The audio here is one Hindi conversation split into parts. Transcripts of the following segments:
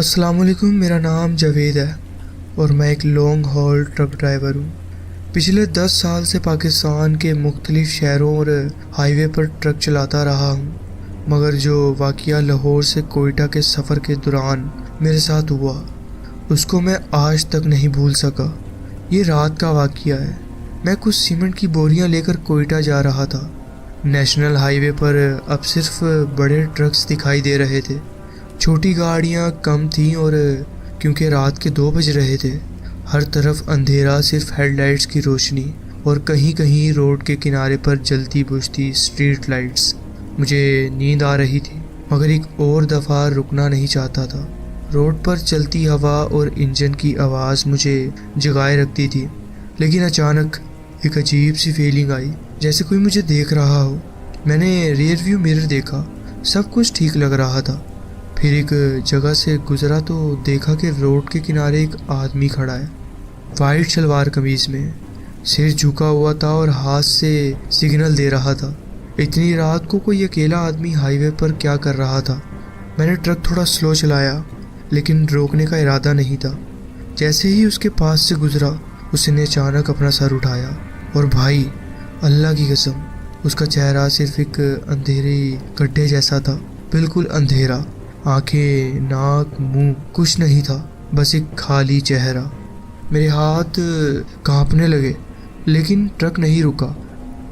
अस्सलाम वालेकुम। मेरा नाम जावेद है और मैं एक लॉन्ग हॉल ट्रक ड्राइवर हूँ। पिछले 10 साल से पाकिस्तान के मुख्तलिफ शहरों और हाईवे पर ट्रक चलाता रहा हूँ, मगर जो वाक़या लाहौर से कोयटा के सफ़र के दौरान मेरे साथ हुआ उसको मैं आज तक नहीं भूल सका। ये रात का वाक़या है। मैं कुछ सीमेंट की बोरियां लेकर कोयटा जा रहा था। नेशनल हाईवे पर अब सिर्फ बड़े ट्रक्स दिखाई दे रहे थे, छोटी गाड़ियां कम थीं और क्योंकि रात के 2 बज रहे थे, हर तरफ अंधेरा, सिर्फ हेडलाइट्स की रोशनी और कहीं कहीं रोड के किनारे पर जलती बुझती स्ट्रीट लाइट्स। मुझे नींद आ रही थी मगर एक और दफ़ा रुकना नहीं चाहता था। रोड पर चलती हवा और इंजन की आवाज़ मुझे जगाए रखती थी, लेकिन अचानक एक अजीब सी फीलिंग आई, जैसे कोई मुझे देख रहा हो। मैंने रियर व्यू मिरर देखा, सब कुछ ठीक लग रहा था। फिर एक जगह से गुजरा तो देखा कि रोड के किनारे एक आदमी खड़ा है, वाइट शलवार कमीज में, सिर झुका हुआ था और हाथ से सिग्नल दे रहा था। इतनी रात को कोई अकेला आदमी हाईवे पर क्या कर रहा था? मैंने ट्रक थोड़ा स्लो चलाया, लेकिन रोकने का इरादा नहीं था। जैसे ही उसके पास से गुजरा, उसने अचानक अपना सर उठाया और भाई, अल्लाह की कसम, उसका चेहरा सिर्फ एक अंधेरे गड्ढे जैसा था, बिल्कुल अंधेरा। आंखें, नाक, मुंह, कुछ नहीं था, बस एक खाली चेहरा। मेरे हाथ कांपने लगे, लेकिन ट्रक नहीं रुका।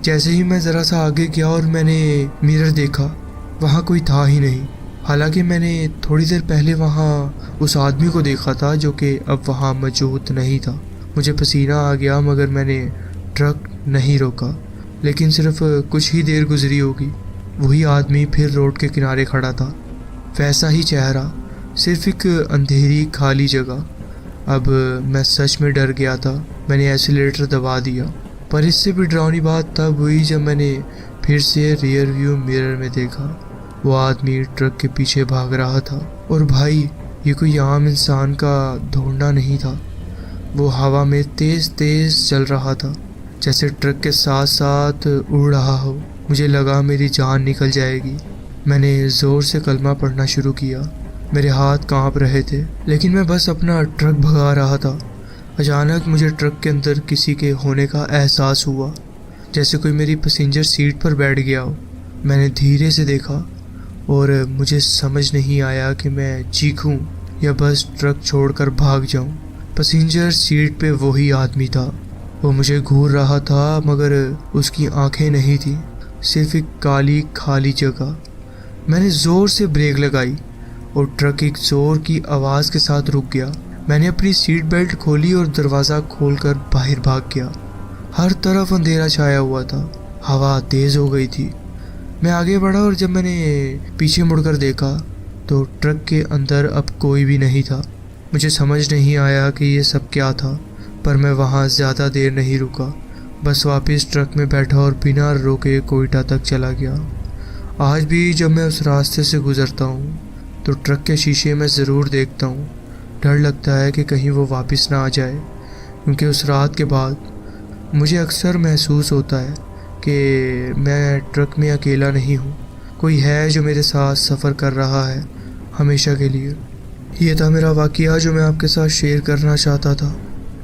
जैसे ही मैं ज़रा सा आगे गया और मैंने मिरर देखा, वहाँ कोई था ही नहीं। हालांकि मैंने थोड़ी देर पहले वहाँ उस आदमी को देखा था जो कि अब वहाँ मौजूद नहीं था। मुझे पसीना आ गया मगर मैंने ट्रक नहीं रोका। लेकिन सिर्फ कुछ ही देर गुजरी होगी, वही आदमी फिर रोड के किनारे खड़ा था, वैसा ही चेहरा, सिर्फ एक अंधेरी खाली जगह। अब मैं सच में डर गया था। मैंने एक्सीलरेटर दबा दिया, पर इससे भी डरावनी बात तब हुई जब मैंने फिर से रियर व्यू मिरर में देखा। वो आदमी ट्रक के पीछे भाग रहा था और भाई, ये कोई आम इंसान का दौड़ना नहीं था। वो हवा में तेज तेज चल रहा था, जैसे ट्रक के साथ साथ उड़ रहा हो। मुझे लगा मेरी जान निकल जाएगी। मैंने ज़ोर से कलमा पढ़ना शुरू किया। मेरे हाथ कांप रहे थे, लेकिन मैं बस अपना ट्रक भगा रहा था। अचानक मुझे ट्रक के अंदर किसी के होने का एहसास हुआ, जैसे कोई मेरी पैसेंजर सीट पर बैठ गया हो। मैंने धीरे से देखा और मुझे समझ नहीं आया कि मैं चीखूं या बस ट्रक छोड़कर भाग जाऊं। पैसेंजर सीट पे वही आदमी था। वो मुझे घूर रहा था मगर उसकी आंखें नहीं थी, सिर्फ एक काली खाली जगह। मैंने ज़ोर से ब्रेक लगाई और ट्रक एक ज़ोर की आवाज़ के साथ रुक गया। मैंने अपनी सीट बेल्ट खोली और दरवाज़ा खोलकर बाहर भाग गया। हर तरफ अंधेरा छाया हुआ था, हवा तेज़ हो गई थी। मैं आगे बढ़ा और जब मैंने पीछे मुड़कर देखा तो ट्रक के अंदर अब कोई भी नहीं था। मुझे समझ नहीं आया कि ये सब क्या था, पर मैं वहाँ ज़्यादा देर नहीं रुका, बस वापस ट्रक में बैठा और बिना रोके कोयटा तक चला गया। आज भी जब मैं उस रास्ते से गुज़रता हूँ तो ट्रक के शीशे में ज़रूर देखता हूँ। डर लगता है कि कहीं वो वापस ना आ जाए, क्योंकि उस रात के बाद मुझे अक्सर महसूस होता है कि मैं ट्रक में अकेला नहीं हूँ। कोई है जो मेरे साथ सफ़र कर रहा है हमेशा के लिए। ये था मेरा वाक़या जो मैं आपके साथ शेयर करना चाहता था।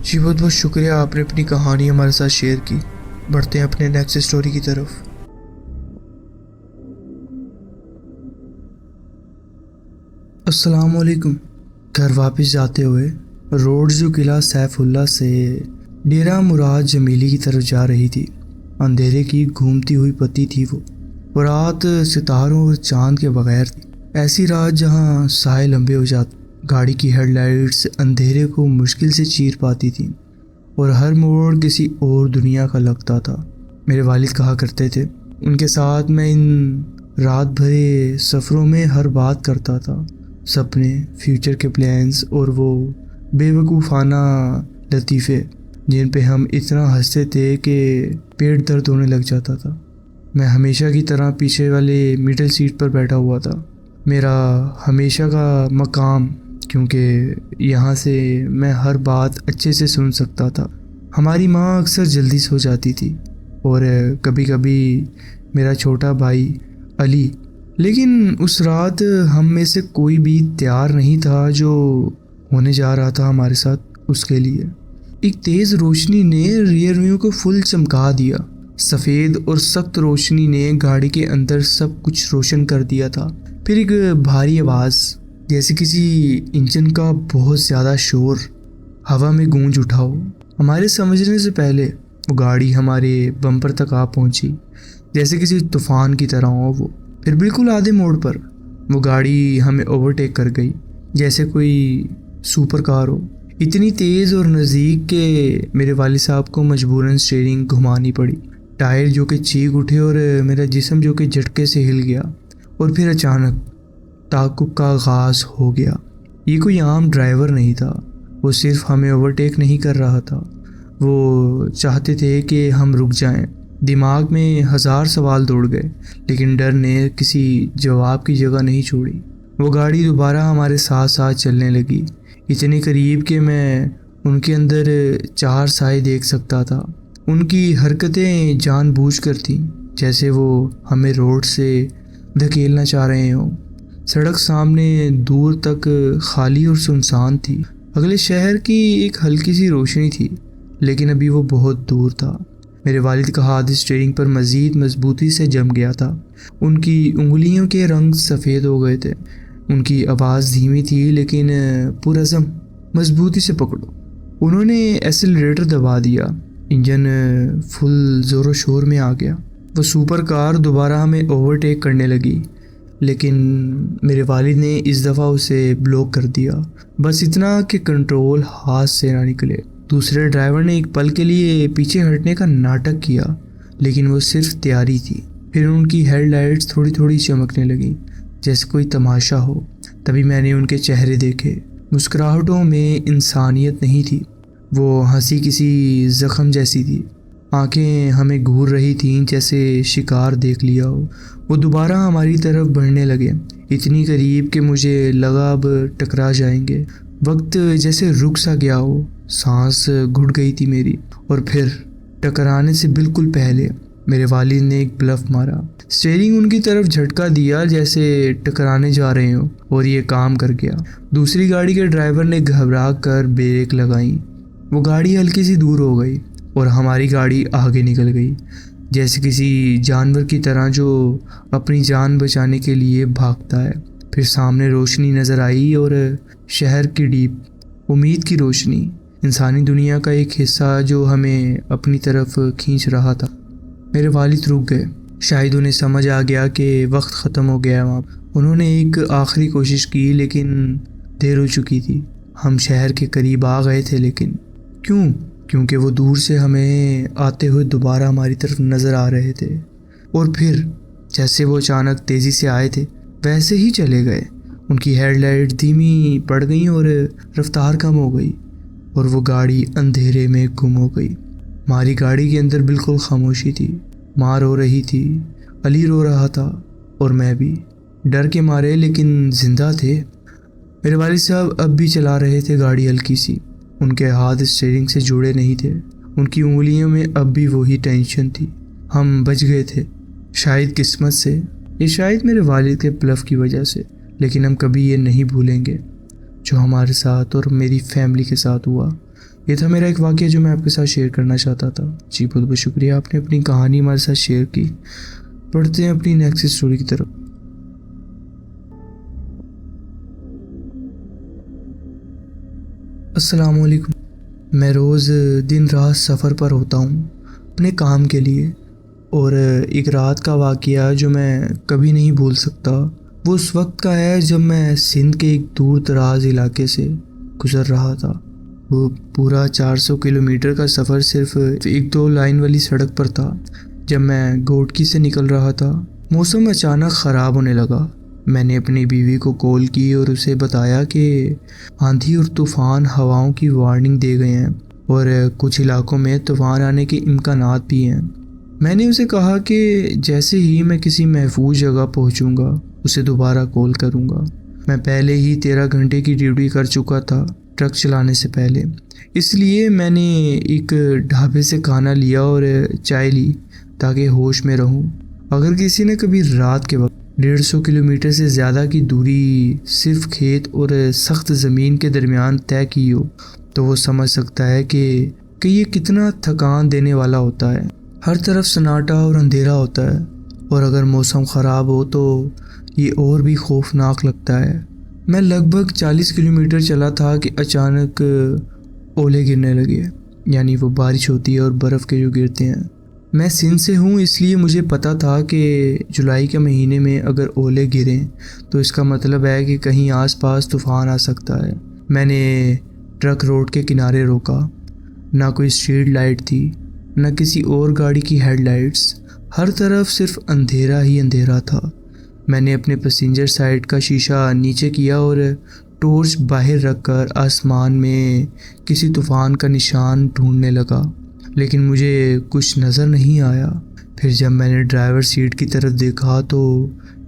जी बहुत बहुत शुक्रिया, आपने अपनी कहानी हमारे साथ शेयर की। बढ़ते हैं अपने नेक्स्ट स्टोरी की तरफ। अस्सलाम वालेकुम। घर वापस जाते हुए रोड जो किला सैफुल्ला से डेरा मुराद जमीली की तरफ जा रही थी। अंधेरे की घूमती हुई पत्ती थी वो रात सितारों और चांद के बगैर थी। ऐसी रात जहां साए लंबे हो जाते, गाड़ी की हेडलाइट्स अंधेरे को मुश्किल से चीर पाती थी और हर मोड़ किसी और दुनिया का लगता था। मेरे वालिद कहा करते थे, उनके साथ मैं इन रात भरे सफ़रों में हर बात करता था, सपने, फ्यूचर के प्लान्स और वो बेवकूफ़ाना लतीफ़े जिन पे हम इतना हंसते थे कि पेट दर्द होने लग जाता था। मैं हमेशा की तरह पीछे वाले मिडिल सीट पर बैठा हुआ था, मेरा हमेशा का मकाम, क्योंकि यहाँ से मैं हर बात अच्छे से सुन सकता था। हमारी माँ अक्सर जल्दी सो जाती थी और कभी कभी मेरा छोटा भाई अली लेकिन उस रात हम में से कोई भी तैयार नहीं था जो होने जा रहा था हमारे साथ उसके लिए। एक तेज़ रोशनी ने रियर व्यू को फुल चमका दिया। सफ़ेद और सख्त रोशनी ने गाड़ी के अंदर सब कुछ रोशन कर दिया था। फिर एक भारी आवाज़, जैसे किसी इंजन का बहुत ज़्यादा शोर हवा में गूंज उठा हो। हमारे समझने से पहले वो गाड़ी हमारे बम्पर तक आ पहुंची, जैसे किसी तूफान की तरह हो वो। फिर बिल्कुल आधे मोड़ पर वो गाड़ी हमें ओवरटेक कर गई, जैसे कोई सुपर कार हो। इतनी तेज़ और नज़दीक के मेरे वालिद साहब को मजबूरन स्टीयरिंग घुमानी पड़ी। टायर जो कि चीख उठे और मेरा जिस्म जो कि झटके से हिल गया। और फिर अचानक ताक़ुब का आगाज़ हो गया। ये कोई आम ड्राइवर नहीं था, वो सिर्फ हमें ओवरटेक नहीं कर रहा था, वो चाहते थे कि हम रुक जाएं। दिमाग में हज़ार सवाल दौड़ गए, लेकिन डर ने किसी जवाब की जगह नहीं छोड़ी। वो गाड़ी दोबारा हमारे साथ साथ चलने लगी, इतने करीब कि मैं उनके अंदर 4 साए देख सकता था। उनकी हरकतें जानबूझकर थीं, जैसे वो हमें रोड से धकेलना चाह रहे हों। सड़क सामने दूर तक खाली और सुनसान थी। अगले शहर की एक हल्की सी रोशनी थी, लेकिन अभी वो बहुत दूर था। मेरे वालिद का हाथ स्टीयरिंग पर मज़ीद मजबूती से जम गया था। उनकी उंगलियों के रंग सफ़ेद हो गए थे। उनकी आवाज़ धीमी थी, लेकिन पुरज़म, मजबूती से पकड़ो। उन्होंने एक्सेलरेटर दबा दिया। इंजन फुल ज़ोर शोर में आ गया। वो सुपर कार दोबारा हमें ओवरटेक करने लगी, लेकिन मेरे वालिद ने इस दफ़ा उसे ब्लॉक कर दिया। बस इतना कि कंट्रोल हाथ से ना निकले। दूसरे ड्राइवर ने एक पल के लिए पीछे हटने का नाटक किया, लेकिन वो सिर्फ तैयारी थी। फिर उनकी हेडलाइट्स थोड़ी थोड़ी चमकने लगी, जैसे कोई तमाशा हो। तभी मैंने उनके चेहरे देखे। मुस्कुराहटों में इंसानियत नहीं थी, वो हंसी किसी ज़ख्म जैसी थी। आंखें हमें घूर रही थीं, जैसे शिकार देख लिया हो। वो दोबारा हमारी तरफ बढ़ने लगे, इतनी करीब कि मुझे लगा अब टकरा जाएंगे। वक्त जैसे रुक सा गया हो, सांस घुट गई थी मेरी। और फिर टकराने से बिल्कुल पहले मेरे वालिद ने एक ब्लफ मारा। स्टीयरिंग उनकी तरफ झटका दिया, जैसे टकराने जा रहे हो, और ये काम कर गया। दूसरी गाड़ी के ड्राइवर ने घबरा कर ब्रेक लगाई। वो गाड़ी हल्की सी दूर हो गई और हमारी गाड़ी आगे निकल गई, जैसे किसी जानवर की तरह जो अपनी जान बचाने के लिए भागता है। फिर सामने रोशनी नज़र आई, और शहर की डीप उम्मीद की रोशनी, इंसानी दुनिया का एक हिस्सा जो हमें अपनी तरफ खींच रहा था। मेरे वालिद रुक गए। शायद उन्हें समझ आ गया कि वक्त ख़त्म हो गया है वहाँ। उन्होंने एक आखिरी कोशिश की, लेकिन देर हो चुकी थी। हम शहर के करीब आ गए थे, लेकिन क्यों? क्योंकि वो दूर से हमें आते हुए दोबारा हमारी तरफ नज़र आ रहे थे। और फिर जैसे वो अचानक तेज़ी से आए थे, वैसे ही चले गए। उनकी हेडलाइट धीमी पड़ गई और रफ्तार कम हो गई, और वो गाड़ी अंधेरे में गुम हो गई। हमारी गाड़ी के अंदर बिल्कुल खामोशी थी। माँ रो रही थी, अली रो रहा था, और मैं भी, डर के मारे लेकिन जिंदा थे। मेरे वालिद साहब अब भी चला रहे थे गाड़ी हल्की सी। उनके हाथ स्टीयरिंग से जुड़े नहीं थे। उनकी उंगलियों में अब भी वही टेंशन थी। हम बच गए थे, शायद किस्मत से, या शायद मेरे वालिद के ब्लफ की वजह से। लेकिन हम कभी ये नहीं भूलेंगे जो हमारे साथ और मेरी फैमिली के साथ हुआ। ये था मेरा एक वाक़या जो मैं आपके साथ शेयर करना चाहता था। जी बहुत बहुत शुक्रिया, आपने अपनी कहानी हमारे साथ शेयर की। पढ़ते हैं अपनी नेक्स्ट स्टोरी की तरफ। अस्सलाम वालेकुम। मैं रोज़ दिन रात सफ़र पर होता हूँ अपने काम के लिए, और एक रात का वाक़या जो मैं कभी नहीं भूल सकता वो उस वक्त का है जब मैं सिंध के एक दूर दराज इलाके से गुज़र रहा था। वो पूरा 400 किलोमीटर का सफ़र सिर्फ 1-2 लाइन वाली सड़क पर था। जब मैं गोटकी से निकल रहा था, मौसम अचानक ख़राब होने लगा। मैंने अपनी बीवी को कॉल की और उसे बताया कि आंधी और तूफ़ान हवाओं की वार्निंग दे गए हैं, और कुछ इलाकों में तूफ़ान आने के इम्कानात भी हैं। मैंने उसे कहा कि जैसे ही मैं किसी महफूज जगह पहुंचूंगा, उसे दोबारा कॉल करूंगा। मैं पहले ही 13 घंटे की ड्यूटी कर चुका था ट्रक चलाने से पहले, इसलिए मैंने एक ढाबे से खाना लिया और चाय ली ताकि होश में रहूं। अगर किसी ने कभी रात के वक्त 150 किलोमीटर से ज़्यादा की दूरी सिर्फ खेत और सख्त ज़मीन के दरमियान तय की हो तो वो समझ सकता है कि ये कितना थकान देने वाला होता है। हर तरफ सन्नाटा और अंधेरा होता है, और अगर मौसम ख़राब हो तो ये और भी खौफनाक लगता है। मैं लगभग 40 किलोमीटर चला था कि अचानक ओले गिरने लगे, यानी वो बारिश होती है और बर्फ़ के जो गिरते हैं। मैं सिंध से हूँ, इसलिए मुझे पता था कि जुलाई के महीने में अगर ओले गिरें तो इसका मतलब है कि कहीं आसपास तूफ़ान आ सकता है। मैंने ट्रक रोड के किनारे रोका। ना कोई स्ट्रीट लाइट थी, ना किसी और गाड़ी की हेडलाइट्स। हर तरफ सिर्फ अंधेरा ही अंधेरा था। मैंने अपने पैसेंजर साइड का शीशा नीचे किया और टॉर्च बाहर रखकर आसमान में किसी तूफ़ान का निशान ढूंढने लगा, लेकिन मुझे कुछ नज़र नहीं आया। फिर जब मैंने ड्राइवर सीट की तरफ देखा तो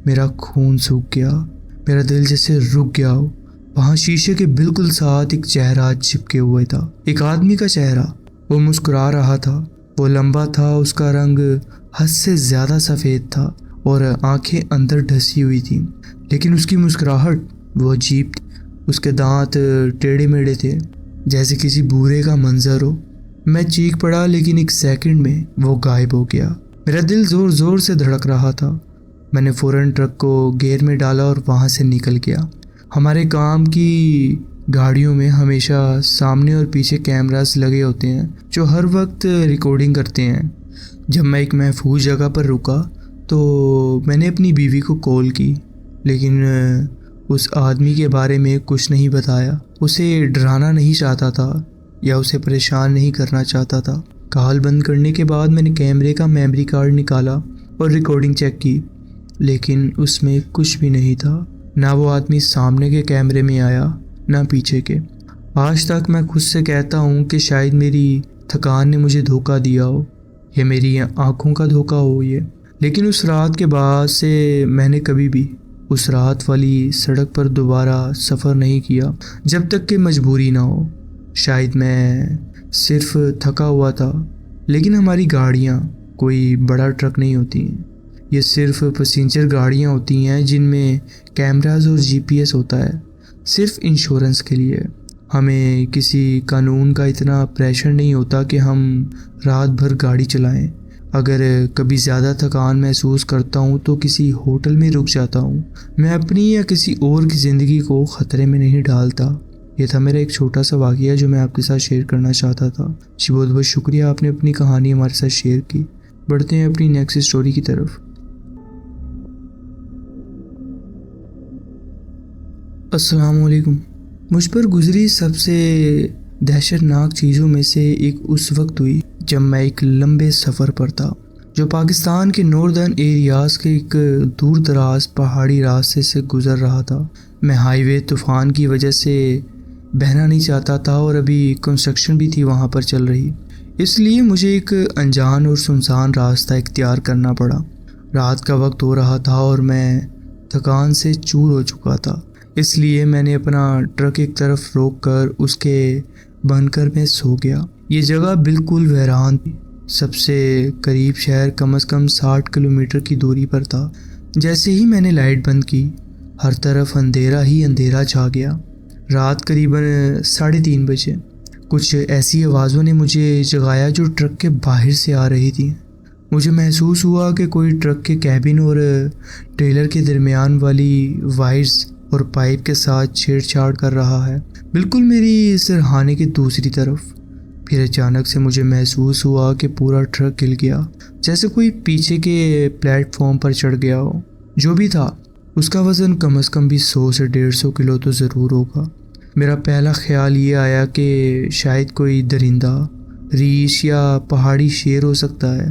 मेरा खून सूख गया। मेरा दिल जैसे रुक गया हो। वहाँ शीशे के बिल्कुल साथ एक चेहरा चिपके हुए था, एक आदमी का चेहरा। वो मुस्कुरा रहा था। वो लंबा था, उसका रंग हद से ज़्यादा सफ़ेद था और आंखें अंदर ढसी हुई थी, लेकिन उसकी मुस्कुराहट वो अजीब थी। उसके दांत टेढ़े मेढ़े थे, जैसे किसी बूढ़े का मंजर हो। मैं चीख पड़ा, लेकिन एक सेकंड में वो गायब हो गया। मेरा दिल ज़ोर ज़ोर से धड़क रहा था। मैंने फ़ौरन ट्रक को गियर में डाला और वहाँ से निकल गया। हमारे काम की गाड़ियों में हमेशा सामने और पीछे कैमरास लगे होते हैं जो हर वक्त रिकॉर्डिंग करते हैं। जब मैं एक महफूज जगह पर रुका तो मैंने अपनी बीवी को कॉल की, लेकिन उस आदमी के बारे में कुछ नहीं बताया। उसे डराना नहीं चाहता था या उसे परेशान नहीं करना चाहता था। कॉल बंद करने के बाद मैंने कैमरे का मेमोरी कार्ड निकाला और रिकॉर्डिंग चेक की, लेकिन उसमें कुछ भी नहीं था। ना वो आदमी सामने के कैमरे में आया, ना पीछे के। आज तक मैं खुद से कहता हूँ कि शायद मेरी थकान ने मुझे धोखा दिया हो, या मेरी आँखों का धोखा हो ये। लेकिन उस रात के बाद से मैंने कभी भी उस रात वाली सड़क पर दोबारा सफ़र नहीं किया, जब तक कि मजबूरी ना हो। शायद मैं सिर्फ थका हुआ था, लेकिन हमारी गाड़ियाँ कोई बड़ा ट्रक नहीं होती हैं। ये सिर्फ पैसेंजर गाड़ियाँ होती हैं जिनमें कैमरास और जीपीएस होता है, सिर्फ इंश्योरेंस के लिए। हमें किसी कानून का इतना प्रेशर नहीं होता कि हम रात भर गाड़ी चलाएं। अगर कभी ज़्यादा थकान महसूस करता हूँ तो किसी होटल में रुक जाता हूँ। मैं अपनी या किसी और की ज़िंदगी को ख़तरे में नहीं डालता। ये था मेरा एक छोटा सा वाक़या जो मैं आपके साथ शेयर करना चाहता था। जी बहुत बहुत शुक्रिया, आपने अपनी कहानी हमारे साथ शेयर की। बढ़ते हैं अपनी नेक्स्ट स्टोरी की तरफ। अस्सलाम वालेकुम। मुझ पर गुजरी सबसे दहशतनाक चीज़ों में से एक उस वक्त हुई जब मैं एक लंबे सफ़र पर था जो पाकिस्तान के नॉर्दर्न एरियाज़ के एक दूर दराज पहाड़ी रास्ते से गुज़र रहा था। मैं हाईवे तूफ़ान की वजह से बहना नहीं चाहता था और अभी कंस्ट्रक्शन भी थी वहाँ पर चल रही, इसलिए मुझे एक अनजान और सुनसान रास्ता इख्तियार करना पड़ा। रात का वक्त हो रहा था और मैं थकान से चूर हो चुका था, इसलिए मैंने अपना ट्रक एक तरफ रोक कर उसके बनकर में सो गया। ये जगह बिल्कुल वीरान थी। सबसे करीब शहर कम से कम 60 किलोमीटर की दूरी पर था। जैसे ही मैंने लाइट बंद की, हर तरफ अंधेरा ही अंधेरा छा गया। रात करीबन 3:30 बजे कुछ ऐसी आवाज़ों ने मुझे जगाया जो ट्रक के बाहर से आ रही थी। मुझे महसूस हुआ कि कोई ट्रक के कैबिन और ट्रेलर के दरमियान वाली वायर्स और पाइप के साथ छेड़छाड़ कर रहा है, बिल्कुल मेरी सिरहाने की दूसरी तरफ। फिर अचानक से मुझे महसूस हुआ कि पूरा ट्रक हिल गया, जैसे कोई पीछे के प्लेटफॉर्म पर चढ़ गया हो। जो भी था उसका वज़न कम से कम भी 100 से 150 किलो तो ज़रूर होगा। मेरा पहला ख्याल ये आया कि शायद कोई दरिंदा, रीछ या पहाड़ी शेर हो सकता है।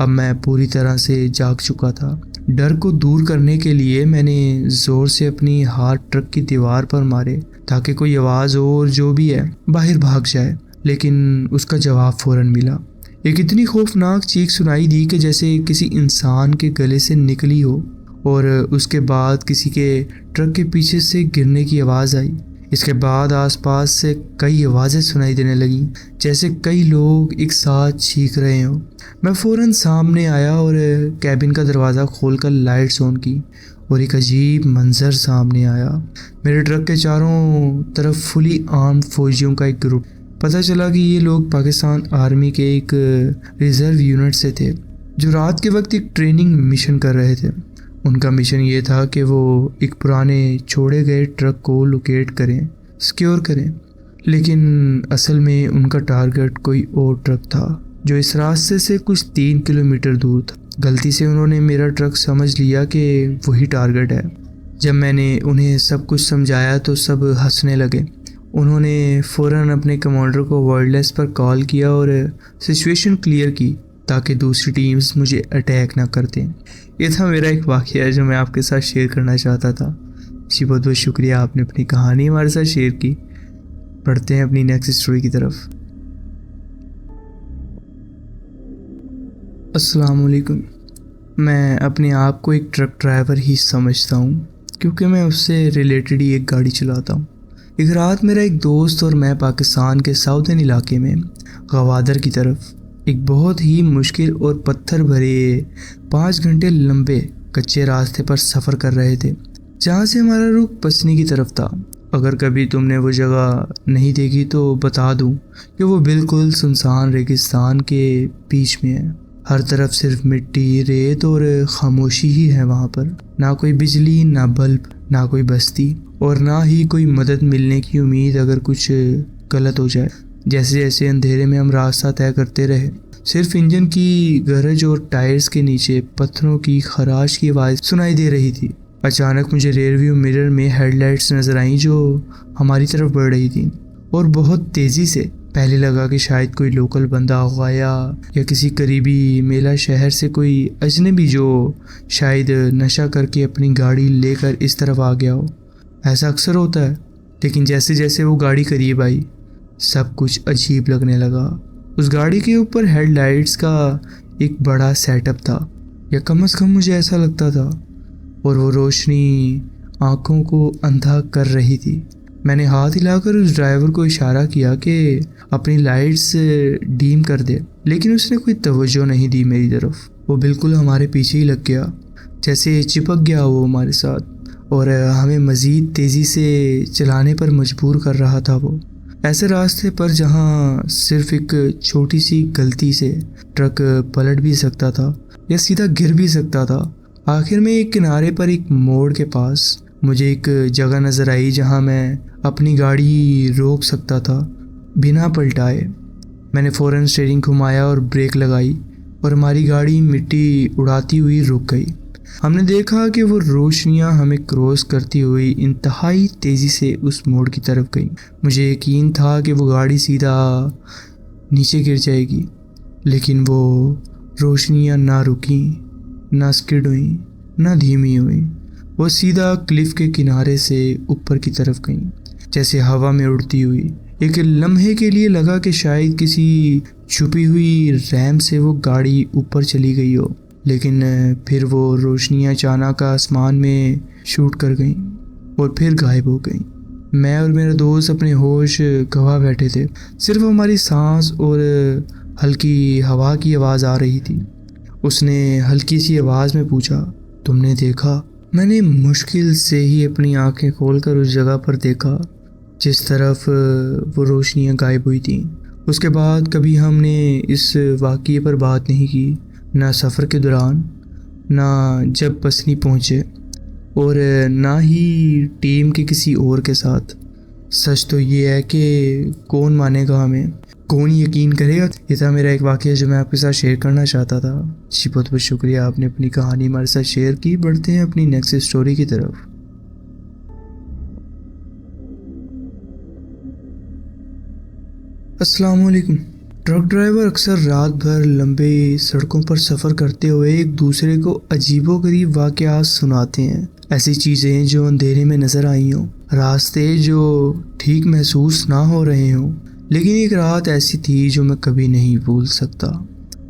अब मैं पूरी तरह से जाग चुका था। डर को दूर करने के लिए मैंने ज़ोर से अपनी हाथ ट्रक की दीवार पर मारे ताकि कोई आवाज़ हो और जो भी है बाहर भाग जाए, लेकिन उसका जवाब फ़ौरन मिला। एक इतनी खौफनाक चीख सुनाई दी कि जैसे किसी इंसान के गले से निकली हो, और उसके बाद किसी के ट्रक के पीछे से गिरने की आवाज़ आई। इसके बाद आसपास से कई आवाज़ें सुनाई देने लगीं, जैसे कई लोग एक साथ चीख रहे हों। मैं फ़ौरन सामने आया और कैबिन का दरवाज़ा खोलकर लाइट्स ऑन की और एक अजीब मंजर सामने आया। मेरे ट्रक के चारों तरफ फुली आर्म्ड फौजियों का एक ग्रुप। पता चला कि ये लोग पाकिस्तान आर्मी के एक रिजर्व यूनिट से थे जो रात के वक्त एक ट्रेनिंग मिशन कर रहे थे। उनका मिशन ये था कि वो एक पुराने छोड़े गए ट्रक को लोकेट करें, सिक्योर करें। लेकिन असल में उनका टारगेट कोई और ट्रक था जो इस रास्ते से कुछ 3 किलोमीटर दूर था। गलती से उन्होंने मेरा ट्रक समझ लिया कि वही टारगेट है। जब मैंने उन्हें सब कुछ समझाया तो सब हंसने लगे। उन्होंने फ़ौरन अपने कमांडर को वायरलेस पर कॉल किया और सिचुएशन क्लियर की ताकि दूसरी टीम्स मुझे अटैक ना कर दें। ये था मेरा एक वाक़या जो मैं आपके साथ शेयर करना चाहता था। जी बहुत बहुत शुक्रिया, आपने अपनी कहानी हमारे साथ शेयर की। पढ़ते हैं अपनी नेक्स्ट स्टोरी की तरफ। अस्सलाम वालेकुम। मैं अपने आप को एक ट्रक ड्राइवर ही समझता हूँ क्योंकि मैं उससे रिलेटेड ही एक गाड़ी चलाता हूँ। एक रात मेरा एक दोस्त और मैं पाकिस्तान के साउदर्न इलाके में गवादर की तरफ एक बहुत ही मुश्किल और पत्थर भरे 5 घंटे लंबे कच्चे रास्ते पर सफ़र कर रहे थे जहाँ से हमारा रुख पसनी की तरफ था। अगर कभी तुमने वो जगह नहीं देखी तो बता दूँ कि वो बिल्कुल सुनसान रेगिस्तान के बीच में है। हर तरफ सिर्फ मिट्टी, रेत और खामोशी ही है वहाँ पर। ना कोई बिजली, ना बल्ब, ना कोई बस्ती और ना ही कोई मदद मिलने की उम्मीद अगर कुछ गलत हो जाए। जैसे जैसे अंधेरे में हम रास्ता तय करते रहे, सिर्फ इंजन की गरज और टायर्स के नीचे पत्थरों की खराश की आवाज़ सुनाई दे रही थी। अचानक मुझे रियरव्यू मिरर में हेडलाइट्स नजर आईं जो हमारी तरफ बढ़ रही थी और बहुत तेज़ी से। पहले लगा कि शायद कोई लोकल बंदा होगा या किसी करीबी मेला शहर से कोई अजनबी जो शायद नशा करके अपनी गाड़ी लेकर इस तरफ आ गया हो। ऐसा अक्सर होता है। लेकिन जैसे जैसे वो गाड़ी करीब आई सब कुछ अजीब लगने लगा। उस गाड़ी के ऊपर हेडलाइट्स का एक बड़ा सेटअप था, या कम से कम मुझे ऐसा लगता था, और वो रोशनी आंखों को अंधा कर रही थी। मैंने हाथ हिलाकर उस ड्राइवर को इशारा किया कि अपनी लाइट्स डीम कर दे, लेकिन उसने कोई तवज्जो नहीं दी मेरी तरफ। वो बिल्कुल हमारे पीछे ही लग गया, जैसे चिपक गया वो हमारे साथ और हमें मज़ीद तेज़ी से चलाने पर मजबूर कर रहा था। वो ऐसे रास्ते पर जहाँ सिर्फ एक छोटी सी गलती से ट्रक पलट भी सकता था या सीधा गिर भी सकता था। आखिर में एक किनारे पर एक मोड़ के पास मुझे एक जगह नज़र आई जहाँ मैं अपनी गाड़ी रोक सकता था बिना पलटाए। मैंने फ़ौरन स्टीयरिंग घुमाया और ब्रेक लगाई और हमारी गाड़ी मिट्टी उड़ाती हुई रुक गई। हमने देखा कि वो रोशनियां हमें क्रॉस करती हुई इंतहाई तेज़ी से उस मोड़ की तरफ गई। मुझे यकीन था कि वो गाड़ी सीधा नीचे गिर जाएगी, लेकिन वो रोशनियां ना रुकी, ना स्किड हुई, ना धीमी हुई। वो सीधा क्लिफ के किनारे से ऊपर की तरफ गई, जैसे हवा में उड़ती हुई। एक लम्हे के लिए लगा कि शायद किसी छुपी हुई रैम से वो गाड़ी ऊपर चली गई हो, लेकिन फिर वो रोशनियां अचानक आसमान में शूट कर गईं और फिर गायब हो गईं। मैं और मेरा दोस्त अपने होश गंवा बैठे थे। सिर्फ हमारी सांस और हल्की हवा की आवाज़ आ रही थी। उसने हल्की सी आवाज़ में पूछा, तुमने देखा? मैंने मुश्किल से ही अपनी आंखें खोलकर उस जगह पर देखा जिस तरफ वो रोशनियां गायब हुई थीं। उसके बाद कभी हमने इस वाक़ये पर बात नहीं की, ना सफ़र के दौरान, ना जब पसनी पहुँचे, और ना ही टीम के किसी और के साथ। सच तो ये है कि कौन मानेगा हमें, कौन यकीन करेगा। ये था मेरा एक वाक़या जो मैं आपके साथ शेयर करना चाहता था। जी बहुत बहुत शुक्रिया, आपने अपनी कहानी हमारे साथ शेयर की। बढ़ते हैं अपनी नेक्स्ट स्टोरी की तरफ। अस्सलाम वालेकुम। ट्रक ड्राइवर अक्सर रात भर लंबे सड़कों पर सफ़र करते हुए एक दूसरे को अजीबोगरीब वाक़यात सुनाते हैं। ऐसी चीज़ें जो अंधेरे में नज़र आई हों, रास्ते जो ठीक महसूस ना हो रहे हों। लेकिन एक रात ऐसी थी जो मैं कभी नहीं भूल सकता।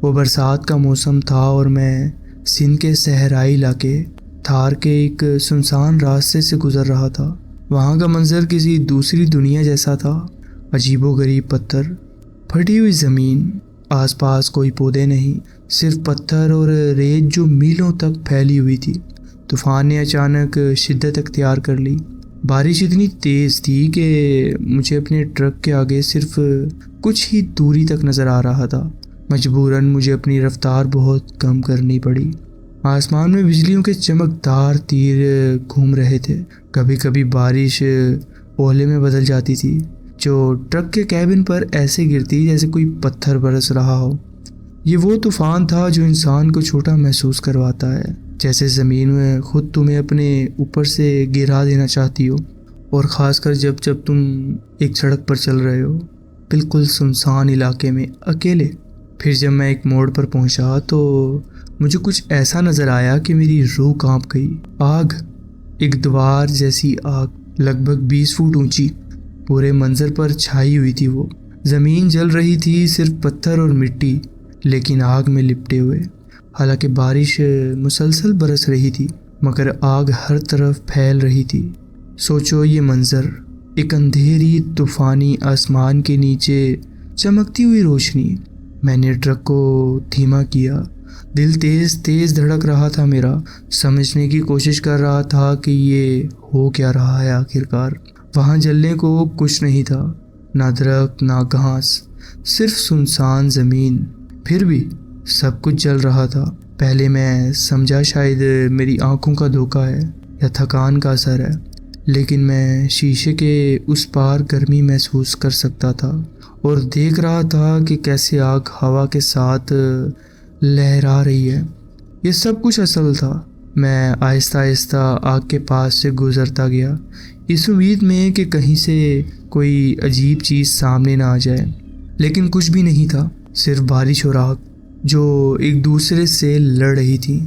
वो बरसात का मौसम था और मैं सिंध के सहराई इलाके थार के एक सुनसान रास्ते से गुज़र रहा था। वहाँ का मंजर किसी दूसरी दुनिया जैसा था। अजीबोगरीब पत्थर, फटी हुई ज़मीन, आसपास कोई पौधे नहीं, सिर्फ पत्थर और रेत जो मीलों तक फैली हुई थी। तूफान ने अचानक शिद्दत अख्तियार कर ली। बारिश इतनी तेज़ थी कि मुझे अपने ट्रक के आगे सिर्फ कुछ ही दूरी तक नज़र आ रहा था। मजबूरन मुझे अपनी रफ्तार बहुत कम करनी पड़ी। आसमान में बिजलियों के चमकदार तीर घूम रहे थे। कभी कभी बारिश ओले में बदल जाती थी जो ट्रक के कैबिन पर ऐसे गिरती जैसे कोई पत्थर बरस रहा हो। ये वो तूफ़ान था जो इंसान को छोटा महसूस करवाता है, जैसे ज़मीन में खुद तुम्हें अपने ऊपर से गिरा देना चाहती हो। और ख़ासकर जब जब तुम एक सड़क पर चल रहे हो, बिल्कुल सुनसान इलाके में अकेले। फिर जब मैं एक मोड़ पर पहुंचा तो मुझे कुछ ऐसा नज़र आया कि मेरी रूह कांप गई। आग, एक दीवार जैसी आग, लगभग 20 फुट ऊंची, पूरे मंजर पर छाई हुई थी। वो ज़मीन जल रही थी, सिर्फ पत्थर और मिट्टी, लेकिन आग में लिपटे हुए। हालांकि बारिश मुसलसल बरस रही थी, मगर आग हर तरफ फैल रही थी। सोचो ये मंजर, एक अंधेरी तूफानी आसमान के नीचे चमकती हुई रोशनी। मैंने ट्रक को धीमा किया। दिल तेज़ तेज़ धड़क रहा था मेरा, समझने की कोशिश कर रहा था कि ये हो क्या रहा है आखिरकार। वहाँ जलने को कुछ नहीं था, ना दरख्त ना घास, सिर्फ सुनसान ज़मीन। फिर भी सब कुछ जल रहा था। पहले मैं समझा शायद मेरी आंखों का धोखा है या थकान का असर है, लेकिन मैं शीशे के उस पार गर्मी महसूस कर सकता था और देख रहा था कि कैसे आग हवा के साथ लहरा रही है। ये सब कुछ असल था। मैं आहिस्ता आहिस्ता आग के पास से गुजरता गया, इस उम्मीद में कि कहीं से कोई अजीब चीज़ सामने ना आ जाए, लेकिन कुछ भी नहीं था। सिर्फ बारिश और आग जो एक दूसरे से लड़ रही थी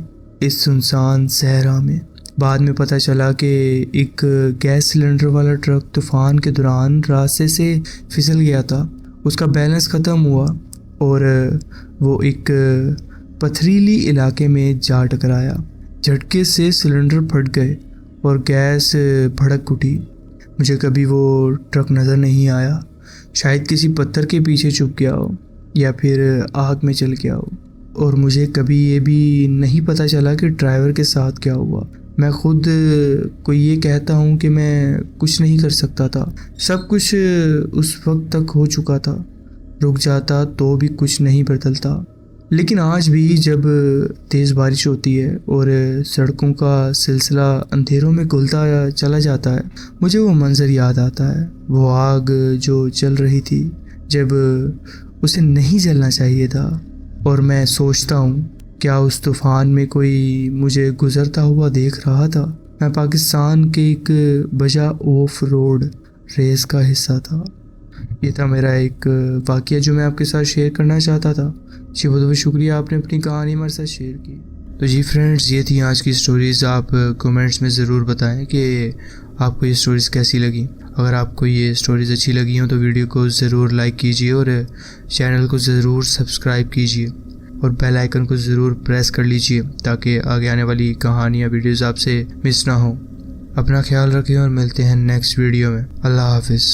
इस सुनसान सहरा में। बाद में पता चला कि एक गैस सिलेंडर वाला ट्रक तूफान के दौरान रास्ते से फिसल गया था। उसका बैलेंस ख़त्म हुआ और वो एक पथरीली इलाके में जा टकराया। झटके से सिलेंडर फट गए और गैस भड़क उठी। मुझे कभी वो ट्रक नज़र नहीं आया। शायद किसी पत्थर के पीछे छुप गया हो या फिर आग में जल गया हो। और मुझे कभी ये भी नहीं पता चला कि ड्राइवर के साथ क्या हुआ। मैं खुद को ये कहता हूँ कि मैं कुछ नहीं कर सकता था। सब कुछ उस वक्त तक हो चुका था। रुक जाता तो भी कुछ नहीं बदलता। लेकिन आज भी जब तेज़ बारिश होती है और सड़कों का सिलसिला अंधेरों में घुलता चला जाता है, मुझे वो मंज़र याद आता है। वो आग जो जल रही थी जब उसे नहीं जलना चाहिए था। और मैं सोचता हूँ, क्या उस तूफ़ान में कोई मुझे गुज़रता हुआ देख रहा था? मैं पाकिस्तान के एक बजा ऑफ रोड रेस का हिस्सा था। ये था मेरा एक वाक़या जो मैं आपके साथ शेयर करना चाहता था। जी बहुत बहुत शुक्रिया, आपने अपनी कहानी हमारे साथ शेयर की। तो जी फ्रेंड्स, ये थी आज की स्टोरीज़। आप कमेंट्स में ज़रूर बताएं कि आपको ये स्टोरीज़ कैसी लगी। अगर आपको ये स्टोरीज़ अच्छी लगी हो तो वीडियो को ज़रूर लाइक कीजिए और चैनल को ज़रूर सब्सक्राइब कीजिए और बेल आइकन को ज़रूर प्रेस कर लीजिए ताकि आगे आने वाली कहानियाँ वीडियोज़ आपसे मिस ना हो। अपना ख्याल रखें और मिलते हैं नेक्स्ट वीडियो में। अल्लाह हाफिज़।